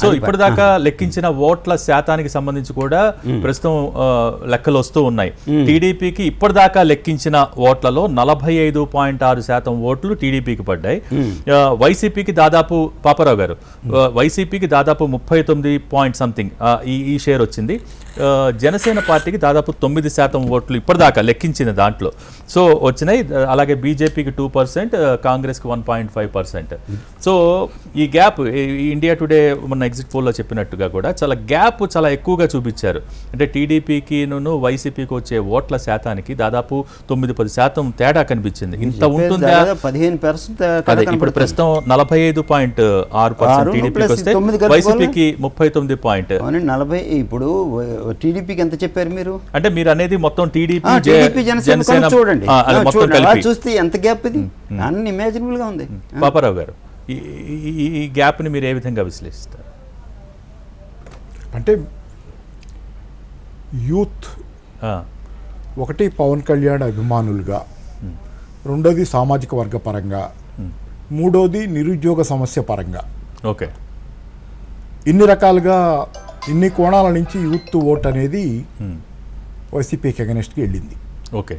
So ఇప్పటిదాకా లెక్కించిన ఓట్ల శాతానికి సంబంధించి కూడా ప్రస్తుతం లెక్కలు వస్తూ ఉన్నాయి. టీడీపీకి ఇప్పటిదాకా లెక్కించిన ఓట్లలో 45.6% ఓట్లు టీడీపీకి పడ్డాయి. వైసీపీకి దాదాపు పాపారావు గారు వైసీపీకి దాదాపు 39 పాయింట్ సంథింగ్ ఈ షేర్ వచ్చింది. జనసేన పార్టీకి దాదాపు 9% ఓట్లు ఇప్పటిదాకా లెక్కించిన దాంట్లో సో వచ్చినాయి. అలాగే బీజేపీకి 2%, కాంగ్రెస్కి 1.5%. సో ఈ గ్యాప్ ఇండియా టుడే మన ఎగ్జిట్ పోల్లో చెప్పినట్టుగా కూడా చాలా గ్యాప్ చాలా ఎక్కువగా చూపించారు. అంటే టీడీపీకి వైసీపీకి వచ్చే ఓట్ల శాతానికి దాదాపు 9-10% తేడా కనిపించింది. ఇంత ఉంటుందా? 15%. ఇప్పుడు ప్రస్తుతం 45.6% టీడీపీకి వస్తే వైసీపీకి 39. ఇప్పుడు టీడీపీకి ఎంత చెప్పారు మీరు? అంటే మీరు అనేది మొత్తం టీడీపీ జనసేన చూడండి, చూస్తే ఎంత గ్యాప్ ఇది అన్ని ఇమాజినబుల్ గా ఉంది. పాపారావు గారు ఈ గ్యాప్ ని మీరు ఏ విధంగా విశ్లేషిస్తారు? అంటే యూత్ ఒకటి పవన్ కళ్యాణ్ అభిమానులుగా, రెండోది సామాజిక వర్గ పరంగా, మూడోది నిరుద్యోగ సమస్య పరంగా, ఓకే, ఇన్ని రకాలుగా ఇన్ని కోణాల నుంచి యూత్ ఓట్ అనేది వైసీపీకి అగెనిస్ట్కి వెళ్ళింది. ఓకే,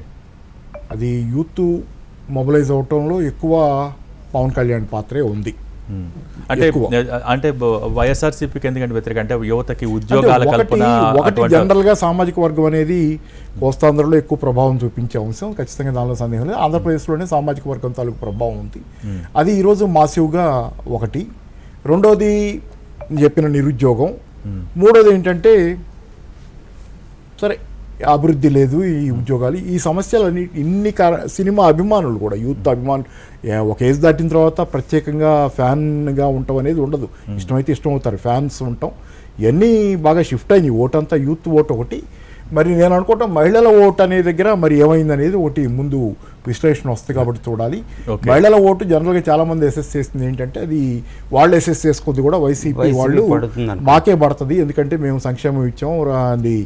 అది యూత్ మొబిలైజ్ అవటంలో ఎక్కువ పవన్ కళ్యాణ్ పాత్రే ఉంది. అంటే వైఎస్ఆర్సీపీకి ఎందుకంటే వ్యతిరేక అంటే యువతకి ఉద్యోగాల కల్పన. ఒకటి జనరల్ గా సామాజిక వర్గం అనేది కోస్తాంధ్రలో ఎక్కువ ప్రభావం చూపించే అంశం, ఖచ్చితంగా దానిలో సందేహం లేదు. ఆంధ్రప్రదేశ్లోనే సామాజిక వర్గం తాలూకు ప్రభావం ఉంది. అది ఈరోజు మాసివ్గా ఒకటి. రెండోది చెప్పిన నిరుద్యోగం. మూడోది ఏంటంటే సరే అభివృద్ధి లేదు, ఈ ఉద్యోగాలు, ఈ సమస్యలన్నీ ఇన్ని సినిమా అభిమానులు కూడా యూత్ అభిమానులు ఒక ఏజ్ దాటిన తర్వాత ప్రత్యేకంగా ఫ్యాన్గా ఉండటం అనేది ఉండదు. ఇష్టమైతే ఇష్టం అవుతారు, ఫ్యాన్స్ ఉంటాం. ఇవన్నీ బాగా షిఫ్ట్ అయినాయి. ఓటు అంతా యూత్ ఓటు ఒకటి. మరి నేను అనుకుంటాం మహిళల ఓటు అనే దగ్గర మరి ఏమైంది అనేది ఒకటి ముందు విశ్లేషణ వస్తుంది కాబట్టి చూడాలి. మహిళల ఓటు జనరల్గా చాలా మంది అసెస్ చేసింది ఏంటంటే అది వాళ్ళు అసెస్ చేసుకుంది కూడా వైసీపీ వాళ్ళు మాకే పడుతుంది, ఎందుకంటే మేము సంక్షేమం ఇచ్చాం, అది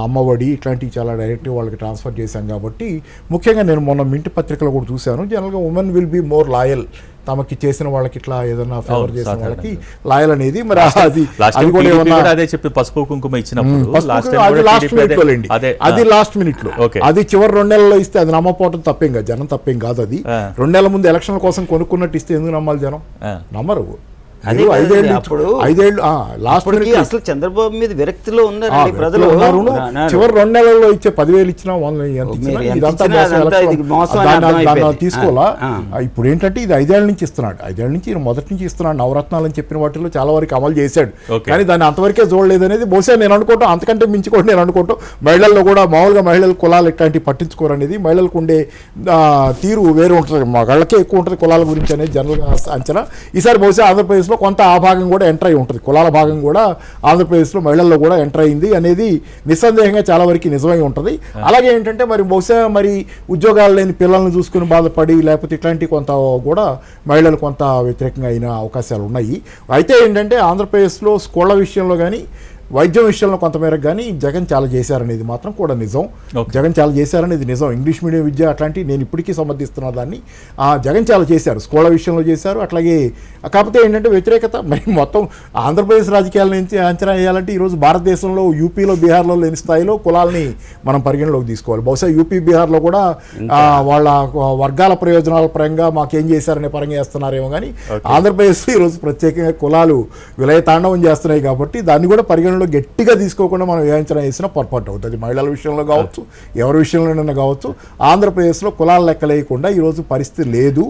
అమ్మఒడి ఇట్లాంటివి చాలా డైరెక్ట్గా వాళ్ళకి ట్రాన్స్ఫర్ చేశాం కాబట్టి. ముఖ్యంగా నేను మొన్న మింట్ పత్రికలో కూడా చూశాను, జనరల్గా women will be more loyal, తమకి చేసిన వాళ్ళకి ఇట్లా ఏదైనా ఫేవర్ చేసిన వాళ్ళకి లాయల్ అనేది. మరి అదే చెప్పి పసుపు కుంకుమ ఇచ్చినప్పుడు అది లాస్ట్ మినిట్ లో, అది చివరి 2 నెలల్లో ఇస్తే అది నమ్మపోవడం తప్పేం కాదు, జనం తప్పేం కాదు. అది 2 నెలల ముందు ఎలక్షన్ల కోసం కొనుక్కున్నట్టు ఇస్తే ఎందుకు నమ్మాలి జనం? నమ్మరు. అసలు చంద్రబాబు మీద విరక్తిలో ఉన్నారు ప్రజలు. చివరి 2 నెలల్లో ఇచ్చే 10,000 ఇచ్చినా తీసుకోవాలా? ఇప్పుడు ఏంటంటే ఇది 5 ఏళ్ల నుంచి ఇస్తున్నాడు, 5 ఏళ్ల నుంచి మొదటి నుంచి ఇస్తున్నాడు. నవరత్నాలు అని చెప్పిన వాటిలో చాలా వరకు అమలు చేశాడు, కానీ దాన్ని అంతవరకే చూడలేదు అనేది బహుశా నేను అనుకోవటం. అంతకంటే మించి కూడా నేను అనుకోవటం మహిళల్లో కూడా మామూలుగా మహిళలు కులాలు ఇట్లాంటివి పట్టించుకోరు అనేది, మహిళలకు ఉండే తీరు వేరే ఉంటుంది, మగాళ్ళకే ఎక్కువ ఉంటుంది కులాల గురించి అనేది జనరల్గా అంచనా. ఈసారి బహుశా ఆంధ్రప్రదేశ్ కొంత ఆ భాగం కూడా ఎంటర్ అయి ఉంటుంది, కులాల భాగం కూడా ఆంధ్రప్రదేశ్లో మహిళల్లో కూడా ఎంటర్ అయింది అనేది నిస్సందేహంగా చాలా వరకు నిజమై ఉంటుంది. అలాగే ఏంటంటే మరి బహుశా మరి ఉద్యోగాలు లేని పిల్లల్ని చూసుకుని బాధపడి లేకపోతే ఇట్లాంటి కొంత కూడా మహిళలు కొంత వ్యతిరేకంగా అయిన అవకాశాలు ఉన్నాయి. అయితే ఏంటంటే ఆంధ్రప్రదేశ్లో స్కూళ్ళ విషయంలో కానీ వైద్యం విషయంలో కొంతమేరకు కానీ జగన్ చాలా చేశారనేది మాత్రం కూడా నిజం. జగన్ చాలా చేశారనేది నిజం. ఇంగ్లీష్ మీడియం విద్య అట్లాంటివి నేను ఇప్పటికీ సమర్థిస్తున్నా దాన్ని. జగన్ చాలా చేశారు, స్కూళ్ళ విషయంలో చేశారు. అట్లాగే కాకపోతే ఏంటంటే వ్యతిరేకత మరి మొత్తం ఆంధ్రప్రదేశ్ రాజకీయాల నుంచి అంచనా వేయాలంటే ఈరోజు భారతదేశంలో యూపీలో బీహార్లో లేని స్థాయిలో కులాలని మనం పరిగణలోకి తీసుకోవాలి. బహుశా యూపీ బీహార్లో కూడా వాళ్ళ వర్గాల ప్రయోజనాల పరంగా మాకేం చేశారనే పరంగా చేస్తున్నారేమో, కానీ ఆంధ్రప్రదేశ్లో ఈరోజు ప్రత్యేకంగా కులాలు విలయతాండవం చేస్తున్నాయి కాబట్టి దాన్ని కూడా పరిగణలో గట్టిగా తీసుకోకుండా మనం ఏ అంచనా వేసినా పొరపాటు అవుతుంది. మహిళల విషయంలో కావచ్చు, ఎవరి విషయంలోనైనా కావచ్చు, ఆంధ్రప్రదేశ్లో కులాల లెక్క లేకుండా ఈరోజు పరిస్థితి లేదు.